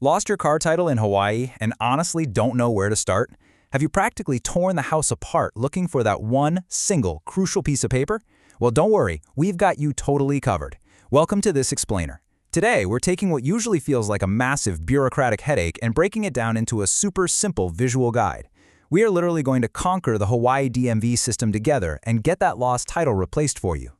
Lost your car title in Hawaii and honestly don't know where to start? Have you practically torn the house apart looking for that one single crucial piece of paper? Well, don't worry, we've got you totally covered. Welcome to This Explainer. Today, we're taking what usually feels like a massive bureaucratic headache and breaking it down into a super simple visual guide. We are literally going to conquer the Hawaii DMV system together and get that lost title replaced for you.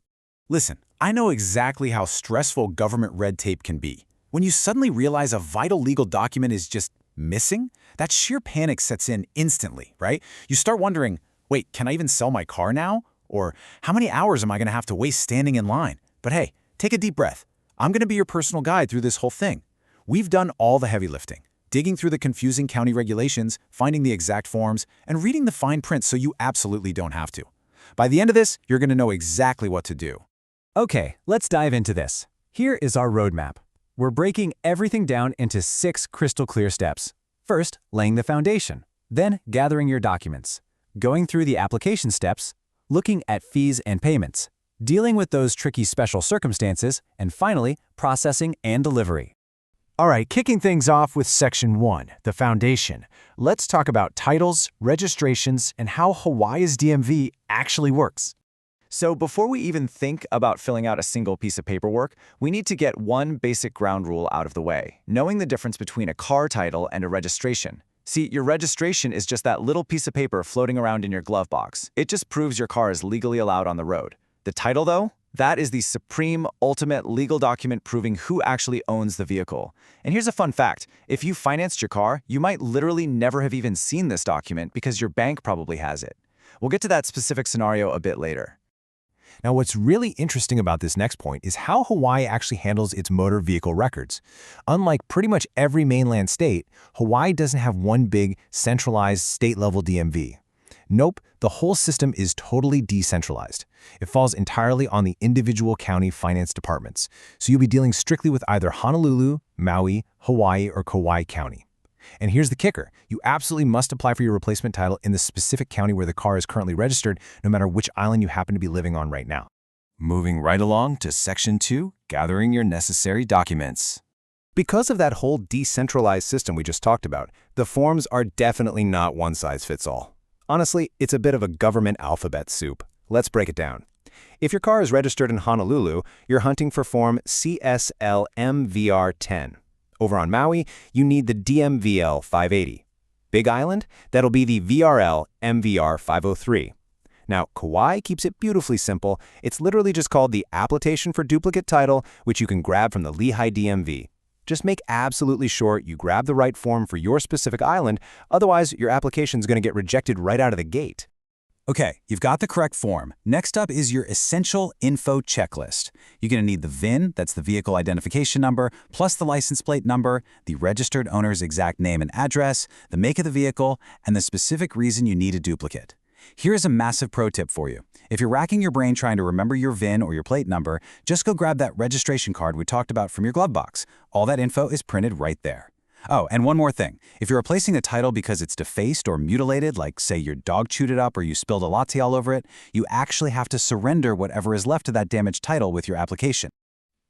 Listen, I know exactly how stressful government red tape can be. When you suddenly realize a vital legal document is just missing, that sheer panic sets in instantly, right? You start wondering, wait, can I even sell my car now? Or how many hours am I going to have to waste standing in line? But hey, take a deep breath. I'm going to be your personal guide through this whole thing. We've done all the heavy lifting, digging through the confusing county regulations, finding the exact forms, and reading the fine print so you absolutely don't have to. By the end of this, you're going to know exactly what to do. Okay, let's dive into this. Here is our roadmap. We're breaking everything down into 6 crystal clear steps. First, laying the foundation, then gathering your documents, going through the application steps, looking at fees and payments, dealing with those tricky special circumstances, and finally, processing and delivery. All right, kicking things off with Section 1, the foundation. Let's talk about titles, registrations, and how Hawaii's DMV actually works. So before we even think about filling out a single piece of paperwork, we need to get one basic ground rule out of the way, knowing the difference between a car title and a registration. See, your registration is just that little piece of paper floating around in your glove box. It just proves your car is legally allowed on the road. The title, though, that is the supreme, ultimate legal document proving who actually owns the vehicle. And here's a fun fact. If you financed your car, you might literally never have even seen this document because your bank probably has it. We'll get to that specific scenario a bit later. Now, what's really interesting about this next point is how Hawaii actually handles its motor vehicle records. Unlike pretty much every mainland state, Hawaii doesn't have one big, centralized state-level DMV. Nope, the whole system is totally decentralized. It falls entirely on the individual county finance departments, so you'll be dealing strictly with either Honolulu, Maui, Hawaii, or Kauai County. And here's the kicker. You absolutely must apply for your replacement title in the specific county where the car is currently registered, no matter which island you happen to be living on right now. Moving right along to Section 2, gathering your necessary documents. Because of that whole decentralized system we just talked about, the forms are definitely not one size fits all. Honestly, it's a bit of a government alphabet soup. Let's break it down. If your car is registered in Honolulu, you're hunting for Form CSLMVR10. Over on Maui, you need the DMVL 580. Big Island, that'll be the VRL MVR 503. Now, Kauai keeps it beautifully simple. It's literally just called the Application for Duplicate Title, which you can grab from the Lehigh DMV. Just make absolutely sure you grab the right form for your specific island, otherwise your application's going to get rejected right out of the gate. Okay, you've got the correct form. Next up is your essential info checklist. You're going to need the VIN, that's the vehicle identification number, plus the license plate number, the registered owner's exact name and address, the make of the vehicle, and the specific reason you need a duplicate. Here's a massive pro tip for you. If you're racking your brain trying to remember your VIN or your plate number, just go grab that registration card we talked about from your glove box. All that info is printed right there. Oh, and one more thing. If you're replacing a title because it's defaced or mutilated, like say your dog chewed it up or you spilled a latte all over it, you actually have to surrender whatever is left of that damaged title with your application.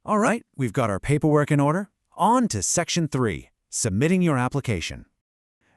All right, we've got our paperwork in order. On to Section 3, submitting your application.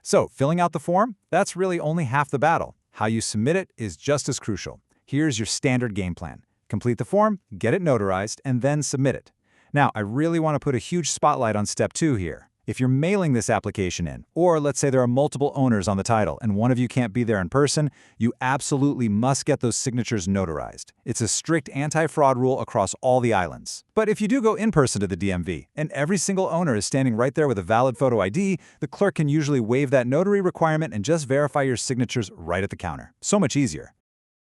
So, filling out the form? That's really only half the battle. How you submit it is just as crucial. Here's your standard game plan. Complete the form, get it notarized, and then submit it. Now, I really want to put a huge spotlight on Step 2 here. If you're mailing this application in, or let's say there are multiple owners on the title and one of you can't be there in person, you absolutely must get those signatures notarized. It's a strict anti-fraud rule across all the islands. But if you do go in person to the DMV and every single owner is standing right there with a valid photo ID, the clerk can usually waive that notary requirement and just verify your signatures right at the counter. So much easier.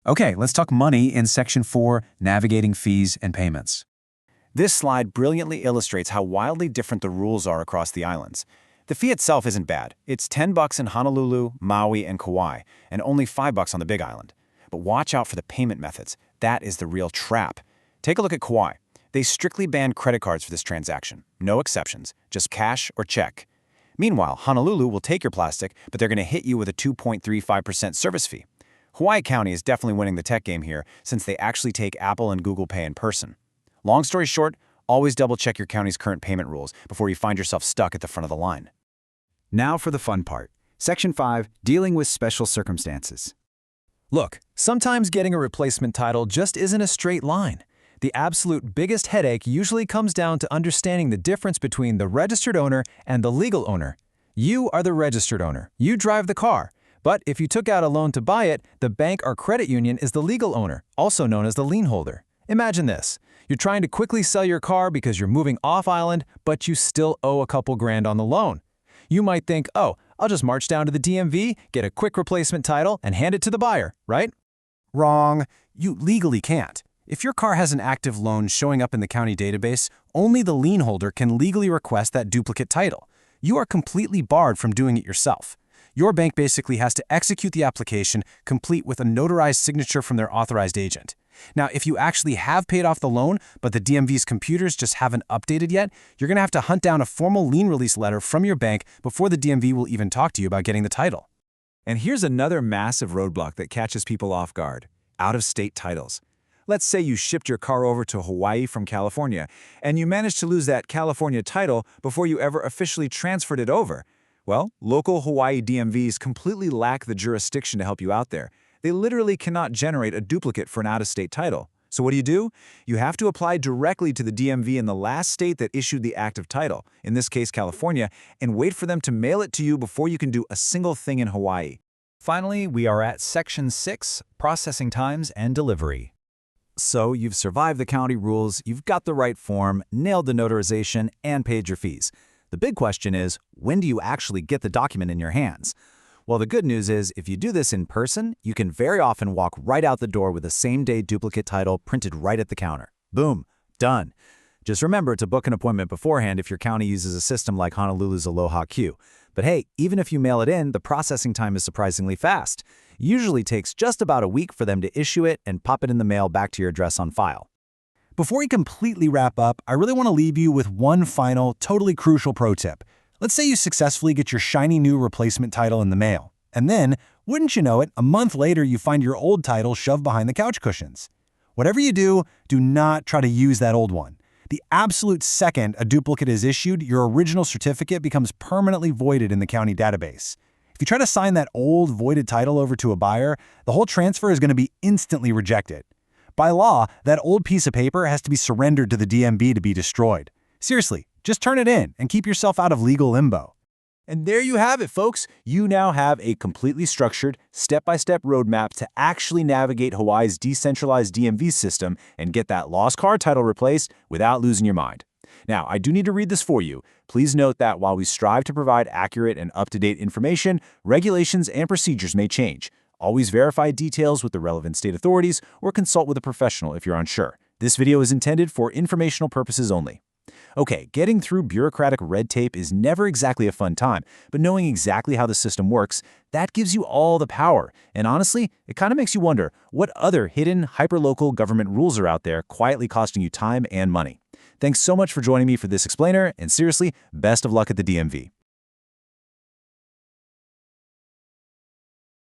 Okay, let's talk money in Section 4, navigating fees and payments. This slide brilliantly illustrates how wildly different the rules are across the islands. The fee itself isn't bad. It's $10 in Honolulu, Maui, and Kauai, and only $5 on the Big Island. But watch out for the payment methods. That is the real trap. Take a look at Kauai. They strictly ban credit cards for this transaction. No exceptions, just cash or check. Meanwhile, Honolulu will take your plastic, but they're going to hit you with a 2.35% service fee. Hawaii County is definitely winning the tech game here since they actually take Apple and Google Pay in person. Long story short, Always double-check your county's current payment rules before you find yourself stuck at the front of the line. Now for the fun part. Section 5, dealing with special circumstances. Look, sometimes getting a replacement title just isn't a straight line. The absolute biggest headache usually comes down to understanding the difference between the registered owner and the legal owner. You are the registered owner. You drive the car. But if you took out a loan to buy it, the bank or credit union is the legal owner, also known as the lien holder. Imagine this. You're trying to quickly sell your car because you're moving off island, but you still owe a couple grand on the loan. You might think, oh, I'll just march down to the DMV, get a quick replacement title, and hand it to the buyer, right? Wrong. You legally can't. If your car has an active loan showing up in the county database, only the lien holder can legally request that duplicate title. You are completely barred from doing it yourself. Your bank basically has to execute the application, complete with a notarized signature from their authorized agent. Now, if you actually have paid off the loan, but the DMV's computers just haven't updated yet, you're going to have to hunt down a formal lien release letter from your bank before the DMV will even talk to you about getting the title. And here's another massive roadblock that catches people off guard: out-of-state titles. Let's say you shipped your car over to Hawaii from California, and you managed to lose that California title before you ever officially transferred it over. Well, local Hawaii DMVs completely lack the jurisdiction to help you out there. They literally cannot generate a duplicate for an out-of-state title. So what do? You have to apply directly to the DMV in the last state that issued the active title, in this case California, and wait for them to mail it to you before you can do a single thing in Hawaii. Finally, we are at Section 6, Processing Times and Delivery. So you've survived the county rules, you've got the right form, nailed the notarization, and paid your fees. The big question is, when do you actually get the document in your hands? Well, the good news is, if you do this in person, you can very often walk right out the door with a same-day duplicate title printed right at the counter. Boom, done. Just remember to book an appointment beforehand if your county uses a system like Honolulu's Aloha Q. But hey, even if you mail it in, the processing time is surprisingly fast. Usually takes just about a week for them to issue it and pop it in the mail back to your address on file. Before we completely wrap up, I really want to leave you with one final, totally crucial pro tip. Let's say you successfully get your shiny new replacement title in the mail. And then, wouldn't you know it, a month later you find your old title shoved behind the couch cushions. Whatever you do not try to use that old one. The absolute second a duplicate is issued, your original certificate becomes permanently voided in the county database. If you try to sign that old voided title over to a buyer, the whole transfer is going to be instantly rejected. By law, that old piece of paper has to be surrendered to the DMV to be destroyed. Seriously, just turn it in and keep yourself out of legal limbo. And there you have it, folks. You now have a completely structured, step-by-step roadmap to actually navigate Hawaii's decentralized DMV system and get that lost car title replaced without losing your mind. Now, I do need to read this for you. Please note that while we strive to provide accurate and up-to-date information, regulations and procedures may change. Always verify details with the relevant state authorities or consult with a professional if you're unsure. This video is intended for informational purposes only. Okay, getting through bureaucratic red tape is never exactly a fun time, but knowing exactly how the system works, that gives you all the power. And honestly, it kind of makes you wonder what other hidden, hyperlocal government rules are out there quietly costing you time and money. Thanks so much for joining me for this explainer, and seriously, best of luck at the DMV.